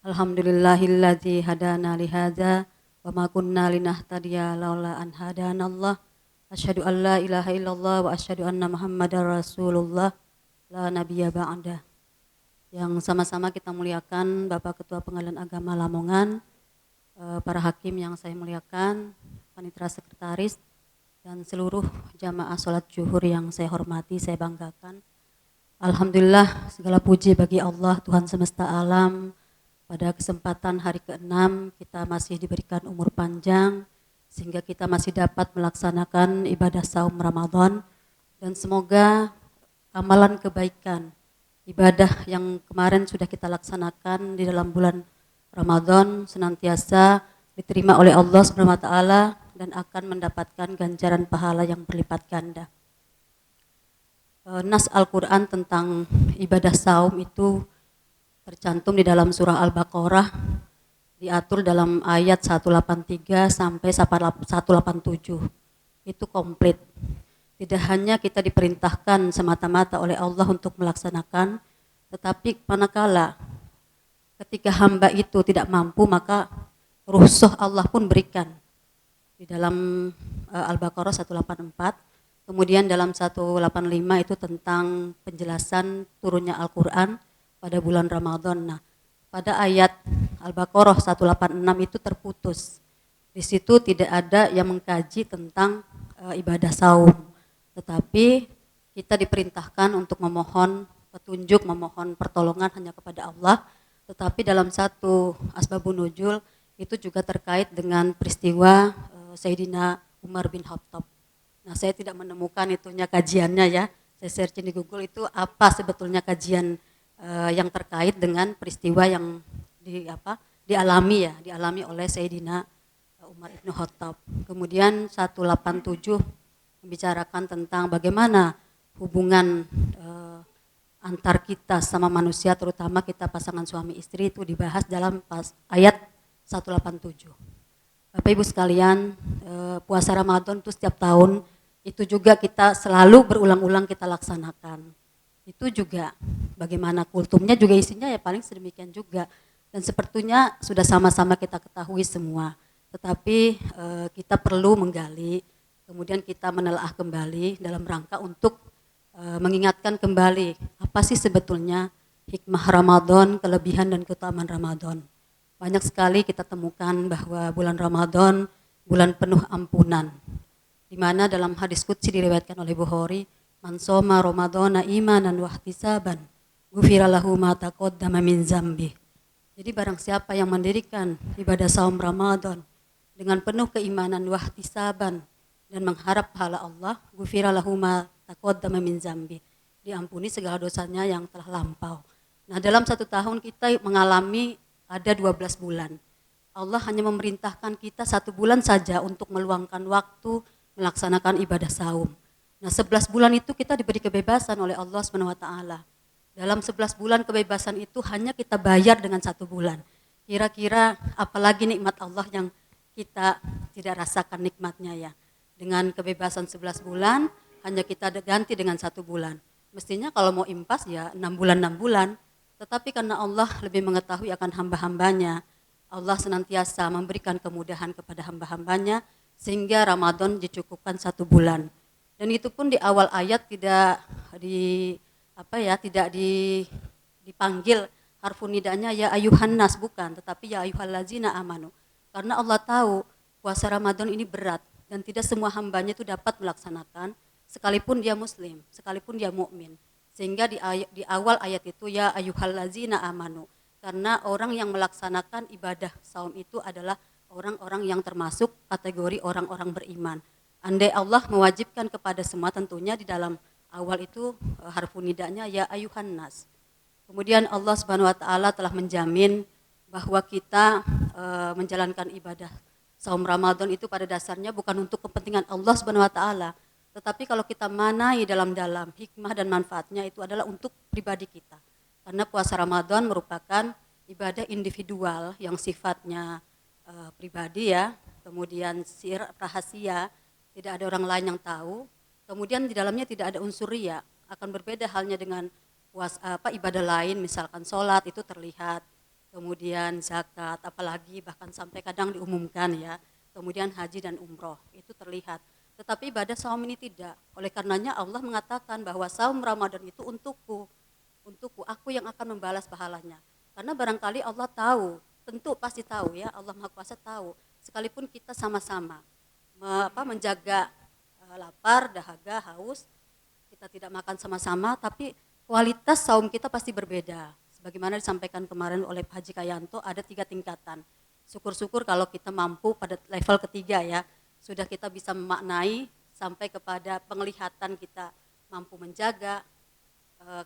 Alhamdulillahilladzi hadana li hadza wa ma kunna linahtadiya laula an hadanallah. Asyhadu an la ilaha illallah wa asyhadu anna Muhammadar Rasulullah la nabiyya ba'da. Yang sama-sama kita muliakan Bapak Ketua Pengadilan Agama Lamongan, para hakim yang saya muliakan, panitera sekretaris, dan seluruh jamaah sholat zuhur yang saya hormati, saya banggakan. Alhamdulillah, segala puji bagi Allah Tuhan semesta alam. Pada kesempatan hari ke-6 kita masih diberikan umur panjang sehingga kita masih dapat melaksanakan ibadah saum Ramadan, dan semoga amalan kebaikan ibadah yang kemarin sudah kita laksanakan di dalam bulan Ramadan senantiasa diterima oleh Allah Subhanahu wa taala dan akan mendapatkan ganjaran pahala yang berlipat ganda. Nas Al-Quran tentang ibadah saum itu tercantum di dalam surah Al-Baqarah, diatur dalam ayat 183 sampai 187. Itu komplit. Tidak hanya kita diperintahkan semata-mata oleh Allah untuk melaksanakan, tetapi manakala ketika hamba itu tidak mampu, maka rukhsah Allah pun berikan. Di dalam Al-Baqarah 184, kemudian dalam 185 itu tentang penjelasan turunnya Al-Quran pada bulan Ramadan. Nah, pada ayat Al-Baqarah 186 itu terputus. Di situ tidak ada yang mengkaji tentang ibadah saum. Tetapi kita diperintahkan untuk memohon petunjuk, memohon pertolongan hanya kepada Allah. Tetapi dalam satu asbabun nuzul itu juga terkait dengan peristiwa Sayyidina Umar bin Khattab. Nah, saya tidak menemukan itunya kajiannya ya. Saya searching di Google itu apa sebetulnya kajian yang terkait dengan peristiwa yang dialami oleh Sayyidina Umar bin Khattab. Kemudian 187 membicarakan tentang bagaimana hubungan antar kita sama manusia, terutama kita pasangan suami istri, itu dibahas dalam ayat 187. Bapak Ibu sekalian, puasa Ramadan itu setiap tahun itu juga kita selalu berulang-ulang kita laksanakan. Itu juga bagaimana kultumnya juga isinya ya paling sedemikian juga, dan sepertinya sudah sama-sama kita ketahui semua. Tetapi kita perlu menggali, kemudian kita menelaah kembali dalam rangka untuk mengingatkan kembali apa sih sebetulnya hikmah Ramadan, kelebihan dan keutamaan Ramadan. Banyak sekali kita temukan bahwa bulan Ramadan bulan penuh ampunan, di mana dalam hadis qudsi diriwayatkan oleh Bukhari, man shoma Ramadhana imanan wa ihtisaban ghufira lahu ma taqaddama min dzambi. Jadi barang siapa yang mendirikan ibadah saum Ramadan dengan penuh keimanan wa ihtisaban dan mengharap pahala Allah, ghufira lahu ma taqaddama min dzambi, diampuni segala dosanya yang telah lampau. Nah, dalam satu tahun kita mengalami ada 12 bulan. Allah hanya memerintahkan kita 1 bulan saja untuk meluangkan waktu melaksanakan ibadah saum. Nah, 11 bulan itu kita diberi kebebasan oleh Allah SWT. Dalam 11 bulan kebebasan itu hanya kita bayar dengan 1 bulan. Kira-kira apalagi nikmat Allah yang kita tidak rasakan nikmatnya ya. Dengan kebebasan 11 bulan, hanya kita ganti dengan 1 bulan. Mestinya kalau mau impas ya 6 bulan, 6 bulan. Tetapi karena Allah lebih mengetahui akan hamba-hambanya, Allah senantiasa memberikan kemudahan kepada hamba-hambanya, sehingga Ramadan dicukupkan 1 bulan. Dan itu pun di awal ayat tidak dipanggil harfun nidanya ya ayuhan nas, bukan, tetapi ya ayyuhallazina amanu. Karena Allah tahu puasa Ramadan ini berat dan tidak semua hambanya itu dapat melaksanakan, sekalipun dia muslim, sekalipun dia mukmin. Sehingga di awal ayat itu ya ayyuhallazina amanu, karena orang yang melaksanakan ibadah saum itu adalah orang-orang yang termasuk kategori orang-orang beriman. Andai Allah mewajibkan kepada semua, tentunya di dalam awal itu harfun nidanya ya ayuhan nas. Kemudian Allah Subhanahu wa taala telah menjamin bahwa kita menjalankan ibadah saum Ramadan itu pada dasarnya bukan untuk kepentingan Allah Subhanahu wa taala, tetapi kalau kita manai dalam hikmah dan manfaatnya itu adalah untuk pribadi kita. Karena puasa Ramadan merupakan ibadah individual yang sifatnya pribadi ya, kemudian sir rahasia, tidak ada orang lain yang tahu. Kemudian di dalamnya tidak ada unsur riya. Akan berbeda halnya dengan ibadah lain, misalkan sholat itu terlihat, kemudian zakat, apalagi bahkan sampai kadang diumumkan ya, kemudian haji dan umroh, itu terlihat. Tetapi ibadah saum ini tidak. Oleh karenanya Allah mengatakan bahwa saum Ramadan itu untukku, aku yang akan membalas pahalanya. Karena barangkali Allah tahu, tentu pasti tahu ya, Allah Maha Kuasa tahu, sekalipun kita sama-sama menjaga lapar, dahaga, haus, kita tidak makan sama-sama, tapi kualitas saum kita pasti berbeda. Sebagaimana disampaikan kemarin oleh Pak Haji Kayanto, ada 3 tingkatan. Syukur-syukur kalau kita mampu pada level ketiga ya, sudah kita bisa memaknai sampai kepada penglihatan kita mampu menjaga,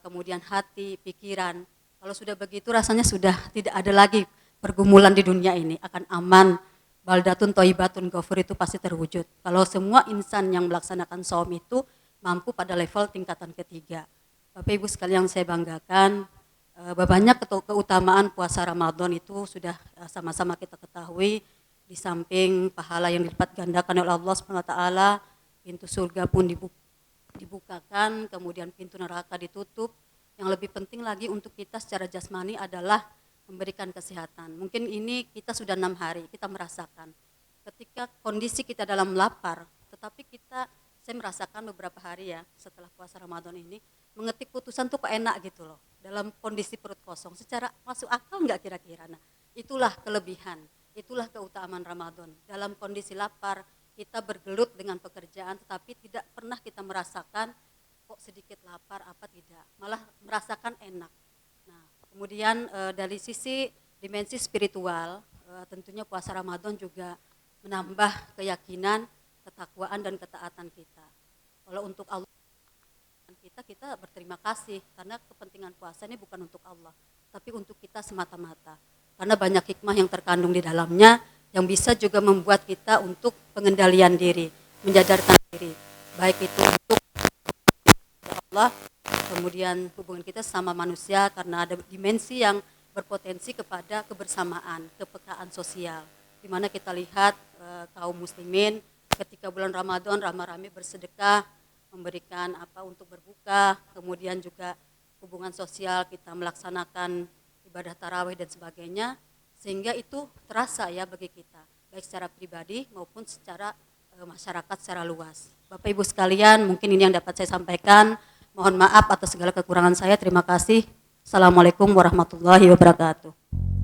kemudian hati, pikiran. Kalau sudah begitu rasanya sudah tidak ada lagi pergumulan di dunia ini, akan aman. Baldatun toibatun ghafur itu pasti terwujud. Kalau semua insan yang melaksanakan saum itu mampu pada level tingkatan ketiga. Bapak Ibu sekalian yang saya banggakan, banyak keutamaan puasa Ramadan itu sudah sama-sama kita ketahui. Di samping pahala yang dilipat gandakan oleh Allah SWT, pintu surga pun dibukakan, kemudian pintu neraka ditutup. Yang lebih penting lagi untuk kita secara jasmani adalah memberikan kesehatan. Mungkin ini kita sudah 6 hari, kita merasakan. Ketika kondisi kita dalam lapar, tetapi saya merasakan beberapa hari ya setelah puasa Ramadan ini, mengetik putusan tuh kok enak gitu loh. Dalam kondisi perut kosong, secara masuk akal nggak kira-kira? Nah, itulah kelebihan, itulah keutamaan Ramadan. Dalam kondisi lapar, kita bergelut dengan pekerjaan, tetapi tidak pernah kita merasakan kok sedikit lapar apa tidak, malah merasakan enak. Nah, kemudian dari sisi dimensi spiritual, tentunya puasa Ramadan juga menambah keyakinan, ketakwaan dan ketaatan kita. Kalau untuk Allah kita berterima kasih karena kepentingan puasa ini bukan untuk Allah, tapi untuk kita semata-mata. Karena banyak hikmah yang terkandung di dalamnya yang bisa juga membuat kita untuk pengendalian diri, menjadarkan diri, baik itu untuk Allah, kemudian hubungan kita sama manusia karena ada dimensi yang berpotensi kepada kebersamaan, kepekaan sosial, di mana kita lihat kaum muslimin ketika bulan Ramadan ramai-ramai bersedekah, memberikan untuk berbuka, kemudian juga hubungan sosial kita melaksanakan ibadah tarawih dan sebagainya, sehingga itu terasa ya bagi kita, baik secara pribadi maupun secara masyarakat secara luas. Bapak Ibu sekalian, mungkin ini yang dapat saya sampaikan. Mohon maaf atas segala kekurangan saya. Terima kasih. Assalamualaikum warahmatullahi wabarakatuh.